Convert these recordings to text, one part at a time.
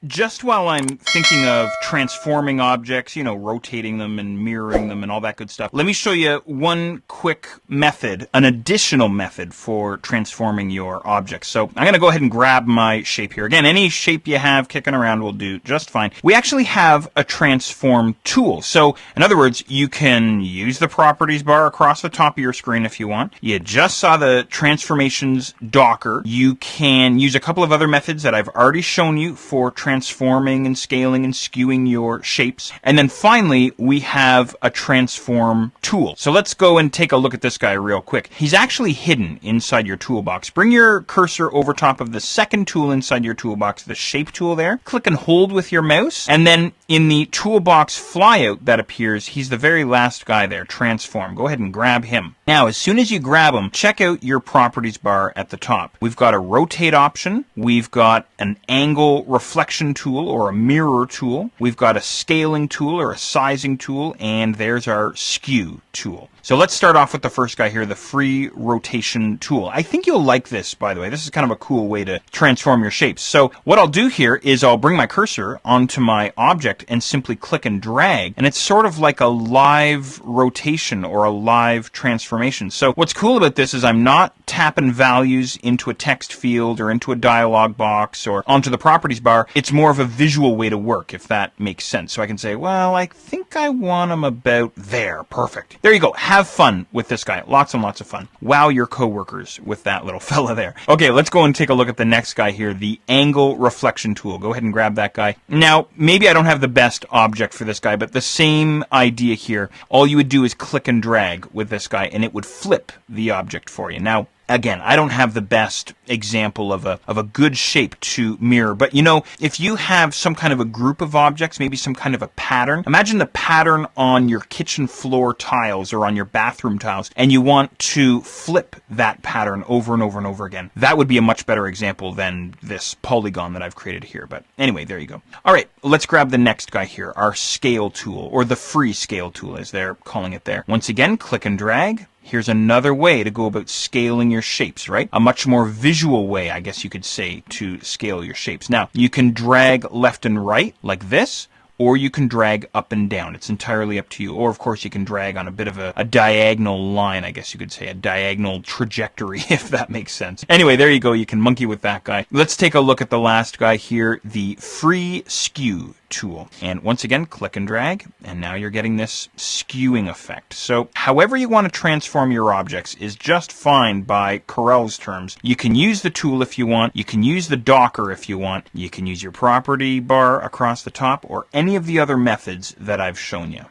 just while I'm thinking of transforming objects, you know, rotating them and mirroring them and all that good stuff, let me show you one quick method, an additional method for transforming your objects. So I'm going to go ahead and grab my shape here. Again, any shape you have kicking around will do just fine. We actually have a transform tool. So in other words, you can use the properties bar across the top of your screen if you want. You just saw the transformations docker. You can use a couple of other methods that I've already shown you for transforming and scaling and skewing your shapes. And then finally, we have a transform tool. So let's go and take a look at this guy real quick. He's actually hidden inside your toolbox. Bring your cursor over top of the second tool inside your toolbox, the shape tool there. Click and hold with your mouse. And then in the toolbox flyout that appears, he's the very last guy there, transform. Go ahead and grab him. Now, as soon as you grab him, check out your properties bar at the top. We've got a rotate option. We've got an angle reflection tool or a mirror tool. We've got a scaling tool or a sizing tool. And there's our skew tool. So let's start off with the first guy here, the free rotation tool. I think you'll like this, by the way. This is kind of a cool way to transform your shapes. So what I'll do here is I'll bring my cursor onto my object and simply click and drag. And it's sort of like a live rotation or a live transformation. So what's cool about this is I'm not tapping values into a text field or into a dialog box or onto the properties bar. It's more of a visual way to work, if that makes sense. So I can say, well, I think I want them about there. Perfect. There you go. Have fun with this guy. Lots and lots of fun. Wow your coworkers with that little fella there. Okay, let's go and take a look at the next guy here, the angle reflection tool. Go ahead and grab that guy. Now, maybe I don't have the best object for this guy, but the same idea here. All you would do is click and drag with this guy, and it would flip the object for you. Now, again, I don't have the best example of a good shape to mirror, but you know, if you have some kind of a group of objects, maybe some kind of a pattern, imagine the pattern on your kitchen floor tiles or on your bathroom tiles, and you want to flip that pattern over and over and over again. That would be a much better example than this polygon that I've created here, but anyway, there you go. All right, let's grab the next guy here, our scale tool, or the free scale tool as they're calling it there. Once again, click and drag. Here's another way to go about scaling your shapes, right? A much more visual way, I guess you could say, to scale your shapes. Now, you can drag left and right like this, or you can drag up and down. It's entirely up to you. Or, of course, you can drag on a bit of a diagonal line, I guess you could say, a diagonal trajectory, if that makes sense. Anyway, there you go. You can monkey with that guy. Let's take a look at the last guy here, the free skew tool. And once again, click and drag, and now you're getting this skewing effect. So however you want to transform your objects is just fine by Corel's terms. You can use the tool if you want, you can use the docker if you want, you can use your property bar across the top, or any of the other methods that I've shown you.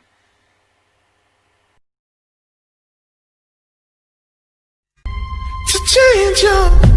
To change your